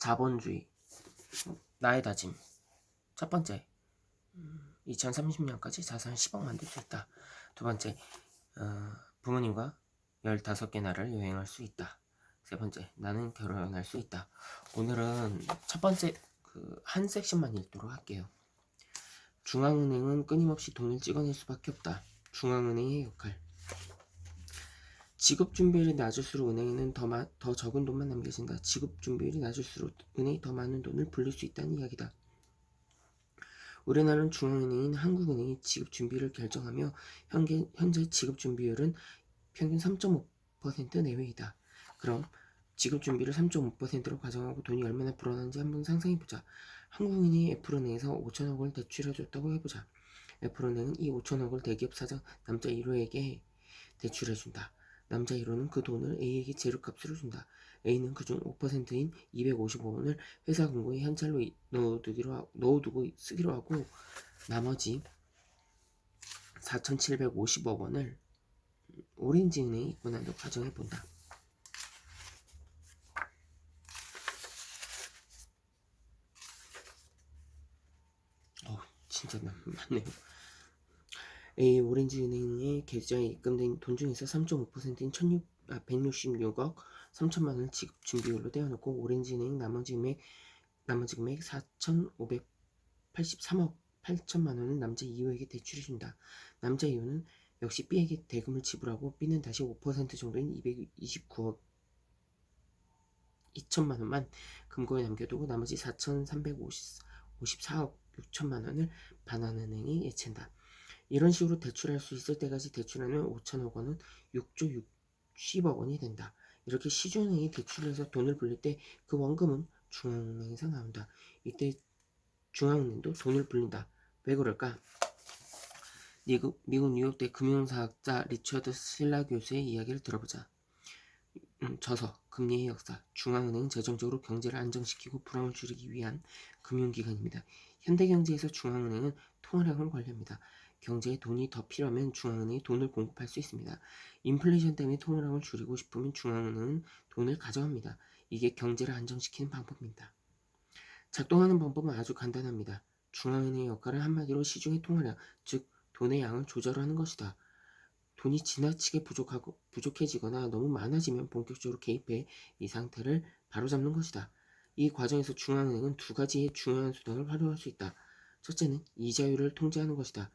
자본주의, 나의 다짐. 첫 번째, 2030년까지 자산 10억 만들 수 있다. 두 번째, 부모님과 15개 나라를 여행할 수 있다. 세 번째, 나는 결혼할 수 있다. 오늘은 첫 번째 한 섹션만 읽도록 할게요. 중앙은행은 끊임없이 돈을 찍어낼 수밖에 없다. 중앙은행의 역할. 지급준비율이 낮을수록 은행에는 더 적은 돈만 남겨진다. 지급준비율이 낮을수록 은행이 더 많은 돈을 불릴 수 있다는 이야기다. 우리나라는 중앙은행인 한국은행이 지급준비율을 결정하며 현재 지급준비율은 평균 3.5% 내외이다. 그럼 지급준비를 3.5%로 가정하고 돈이 얼마나 불어나는지 한번 상상해보자. 한국은행이 애플은행에서 5천억 원을 대출해줬다고 해보자. 애플은행은 이 5천억을 대기업 사장 남자 1호에게 대출해준다. 남자 1호는 그 돈을 A에게 재료값으로 준다. A는 그중 5%인 255원을 회사 금고에 현찰로 넣어두고 쓰기로 하고 나머지 4,750억 원을 오렌지은행에 입금한다고 가정해본다. 진짜 많네요. A 오렌지은행의 계좌에 입금된 돈 중에서 3.5%인 166억 3천만 원을 지급 준비율로 떼어놓고 오렌지은행 나머지 금액 4,583억 8천만 원을 남자 2호에게 대출해준다. 남자 2호는 역시 B에게 대금을 지불하고 B는 다시 5% 정도인 229억 2천만 원만 금고에 남겨두고 나머지 4,354억 6천만 원을 반환은행이 예친다. 이런 식으로 대출할 수 있을 때까지 대출하면 5천억 원은 6조 60억 원이 된다. 이렇게 시중은행이 대출해서 돈을 불릴 때 그 원금은 중앙은행에서 나온다. 이때 중앙은행도 돈을 불린다. 왜 그럴까? 미국 뉴욕대 금융사학자 리처드 실라 교수의 이야기를 들어보자. 저서 금리의 역사. 중앙은행은 재정적으로 경제를 안정시키고 불황을 줄이기 위한 금융기관입니다. 현대경제에서 중앙은행은 통화량을 관리합니다. 경제에 돈이 더 필요하면 중앙은행이 돈을 공급할 수 있습니다. 인플레이션 때문에 통화량을 줄이고 싶으면 중앙은행은 돈을 가져갑니다. 이게 경제를 안정시키는 방법입니다. 작동하는 방법은 아주 간단합니다. 중앙은행의 역할은 한마디로 시중의 통화량, 즉 돈의 양을 조절하는 것이다. 돈이 지나치게 부족해지거나 너무 많아지면 본격적으로 개입해 이 상태를 바로잡는 것이다. 이 과정에서 중앙은행은 두 가지의 중요한 수단을 활용할 수 있다. 첫째는 이자율을 통제하는 것이다.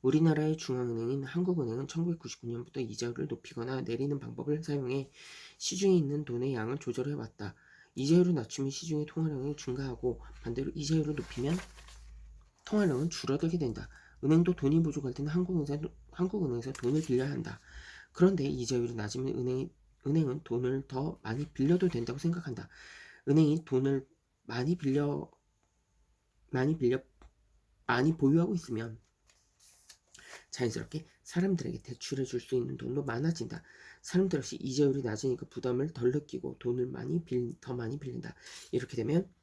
우리나라의 중앙은행인 한국은행은 1999년부터 이자율을 높이거나 내리는 방법을 사용해 시중에 있는 돈의 양을 조절해 왔다. 이자율을 낮추면 시중의 통화량이 증가하고 반대로 이자율을 높이면 통화량은 줄어들게 된다. 은행도 돈이 부족할 때는 한국은행에서 돈을 빌려야 한다. 그런데 이자율이 낮으면 은행은 돈을 더 많이 빌려도 된다고 생각한다. 은행이 돈을 많이 보유하고 있으면 자연스럽게 사람들에게 대출해 줄 수 있는 돈도 많아진다. 사람들 역시 이자율이 낮으니까 부담을 덜 느끼고 돈을 더 많이 빌린다. 이렇게 되면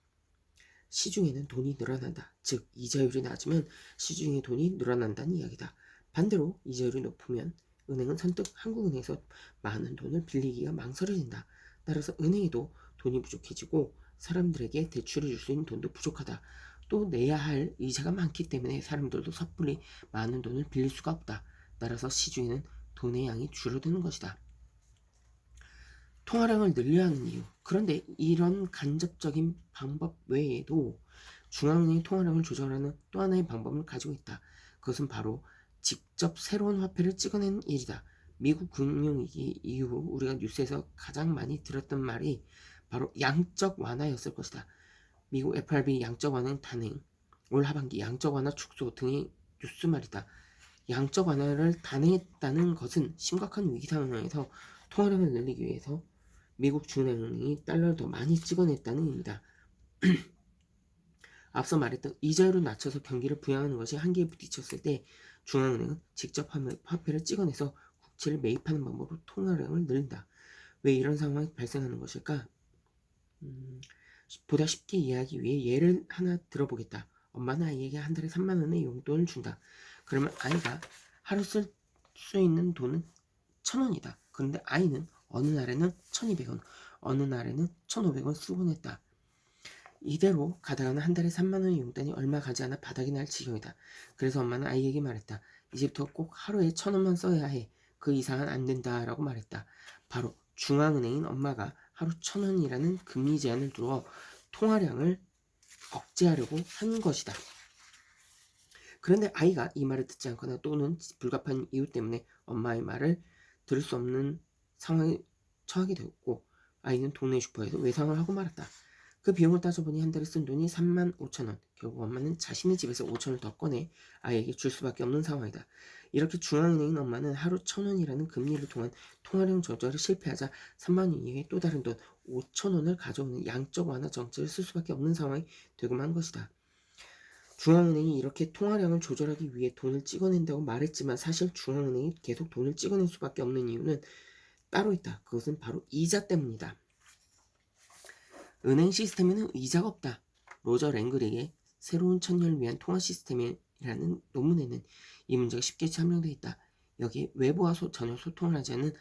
시중에는 돈이 늘어난다. 즉 이자율이 낮으면 시중의 돈이 늘어난다는 이야기다. 반대로 이자율이 높으면 은행은 선뜻 한국은행에서 많은 돈을 빌리기가 망설여진다. 따라서 은행에도 돈이 부족해지고 사람들에게 대출해 줄 수 있는 돈도 부족하다. 또 내야 할 이자가 많기 때문에 사람들도 섣불리 많은 돈을 빌릴 수가 없다. 따라서 시중에는 돈의 양이 줄어드는 것이다. 통화량을 늘려야 하는 이유. 그런데 이런 간접적인 방법 외에도 중앙은행이 통화량을 조절하는 또 하나의 방법을 가지고 있다. 그것은 바로 직접 새로운 화폐를 찍어내는 일이다. 미국 금융위기 이후 우리가 뉴스에서 가장 많이 들었던 말이 바로 양적 완화였을 것이다. 미국 FRB 양적 완화는 단행, 올 하반기 양적 완화 축소 등의 뉴스 말이다. 양적 완화를 단행했다는 것은 심각한 위기 상황에서 통화량을 늘리기 위해서 미국 중앙은행이 달러를 더 많이 찍어냈다는 의미다. 앞서 말했던 이자율을 낮춰서 경기를 부양하는 것이 한계에 부딪혔을 때 중앙은행은 직접 화폐를 찍어내서 국채를 매입하는 방법으로 통화량을 늘린다. 왜 이런 상황이 발생하는 것일까? 보다 쉽게 이해하기 위해 예를 하나 들어보겠다. 엄마는 아이에게 한 달에 3만 원의 용돈을 준다. 그러면 아이가 하루 쓸 수 있는 돈은 1,000원이다. 그런데 아이는 어느 날에는 1,200원, 어느 날에는 1,500원 쓰고 냈다. 이대로 가다가는 한 달에 3만 원의 용돈이 얼마 가지 않아 바닥이 날 지경이다. 그래서 엄마는 아이에게 말했다. 이제부터 꼭 하루에 1,000원만 써야 해. 그 이상은 안 된다라고 말했다. 바로 중앙은행인 엄마가 하루 1,000원이라는 금리 제한을 두어 통화량을 억제하려고 한 것이다. 그런데 아이가 이 말을 듣지 않거나 또는 불가피한 이유 때문에 엄마의 말을 들을 수 없는 상황에 처하게 되었고 아이는 동네 슈퍼에서 외상을 하고 말았다. 그 비용을 따져보니 한 달에 쓴 돈이 35,000원. 결국 엄마는 자신의 집에서 5,000원을 더 꺼내 아이에게 줄 수밖에 없는 상황이다. 이렇게 중앙은행인 엄마는 하루 1,000원이라는 금리를 통한 통화량 조절을 실패하자 3만 원 이외에 또 다른 돈 5,000원을 가져오는 양적 완화 정책을 쓸 수밖에 없는 상황이 되고만 한 것이다. 중앙은행이 이렇게 통화량을 조절하기 위해 돈을 찍어낸다고 말했지만 사실 중앙은행이 계속 돈을 찍어낼 수밖에 없는 이유는 따로 있다. 그것은 바로 이자 때문이다. 은행 시스템에는 이자가 없다. 로저 랭그릭의 새로운 천년을 위한 통화 시스템이라는 논문에는 이 문제가 쉽게 설명되어 있다. 여기에 외부와 전혀 소통을 하지 않는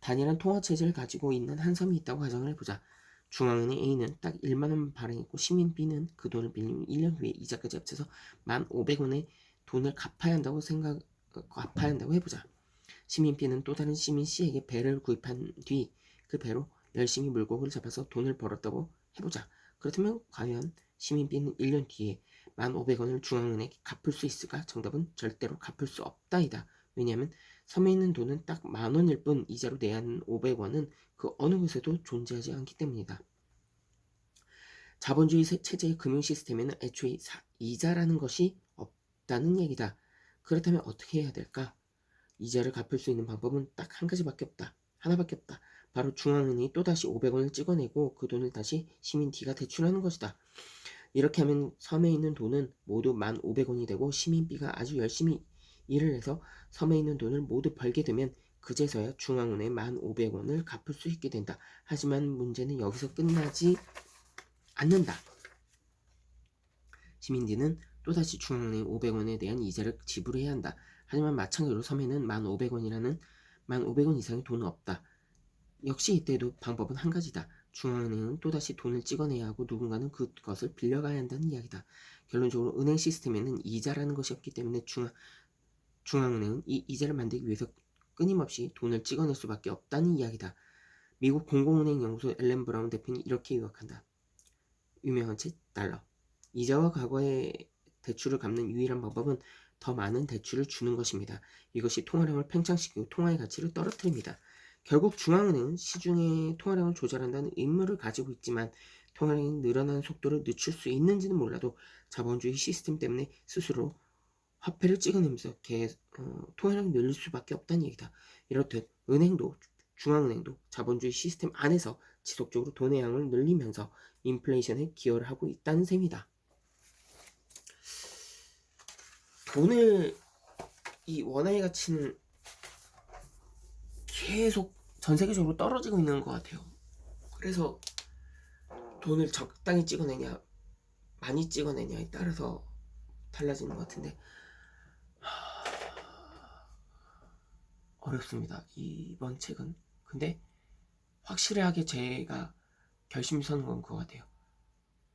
단일한 통화 체제를 가지고 있는 한 섬이 있다고 가정을 해보자. 중앙은행 A는 딱 1만 원 발행했고 시민 B는 그 돈을 빌리면 1년 후에 이자까지 합쳐서 1,500원의 돈을 갚아야 한다고 해보자. 시민 B는 또 다른 시민 C에게 배를 구입한 뒤 그 배로 열심히 물고기를 잡아서 돈을 벌었다고 해보자. 그렇다면 과연 시민 B는 1년 뒤에 1,500원을 중앙은행에 갚을 수 있을까? 정답은 절대로 갚을 수 없다이다. 왜냐하면 섬에 있는 돈은 딱 10,000원일 뿐 이자로 내야 하는 500원은 그 어느 곳에도 존재하지 않기 때문이다. 자본주의 체제의 금융 시스템에는 애초에 이자라는 것이 없다는 얘기다. 그렇다면 어떻게 해야 될까? 이자를 갚을 수 있는 방법은 딱 한 가지밖에 없다. 하나밖에 없다. 바로 중앙은행이 또다시 500원을 찍어내고 그 돈을 다시 시민 D가 대출하는 것이다. 이렇게 하면 섬에 있는 돈은 모두 1,500원이 되고 시민 B가 아주 열심히 일을 해서 섬에 있는 돈을 모두 벌게 되면 그제서야 중앙은행에 1,500원을 갚을 수 있게 된다. 하지만 문제는 여기서 끝나지 않는다. 시민 D는 또다시 중앙은행 500원에 대한 이자를 지불해야 한다. 하지만 마찬가지로 섬에는 1,500원 이상의 돈은 없다. 역시 이때도 방법은 한 가지다. 중앙은행은 또다시 돈을 찍어내야 하고 누군가는 그것을 빌려가야 한다는 이야기다. 결론적으로 은행 시스템에는 이자라는 것이 없기 때문에 중앙은행은 이 이자를 만들기 위해서 끊임없이 돈을 찍어낼 수밖에 없다는 이야기다. 미국 공공은행 연구소 앨런 브라운 대표는 이렇게 요약한다. 유명한 책 달러. 이자와 과거의 대출을 갚는 유일한 방법은 더 많은 대출을 주는 것입니다. 이것이 통화량을 팽창시키고 통화의 가치를 떨어뜨립니다. 결국 중앙은행은 시중의 통화량을 조절한다는 의무를 가지고 있지만 통화량이 늘어나는 속도를 늦출 수 있는지는 몰라도 자본주의 시스템 때문에 스스로 화폐를 찍어내면서 통화량이 늘릴 수밖에 없다는 얘기다. 이렇듯 중앙은행도 자본주의 시스템 안에서 지속적으로 돈의 양을 늘리면서 인플레이션에 기여를 하고 있다는 셈이다. 돈을 이 원화의 가치는 계속 전 세계적으로 떨어지고 있는 것 같아요. 그래서 돈을 적당히 찍어내냐 많이 찍어내냐에 따라서 달라지는 것 같은데 어렵습니다. 이번 책은. 근데 확실하게 제가 결심이 서는 건 그거 같아요.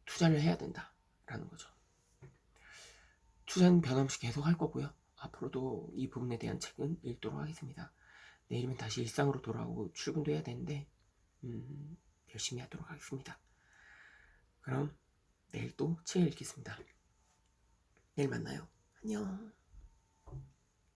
투자를 해야 된다라는 거죠. 투자는 변함없이 계속 할 거고요. 앞으로도 이 부분에 대한 책은 읽도록 하겠습니다. 내일이면 다시 일상으로 돌아오고 출근도 해야 되는데 열심히 하도록 하겠습니다. 그럼 내일 또 책 읽겠습니다. 내일 만나요. 안녕.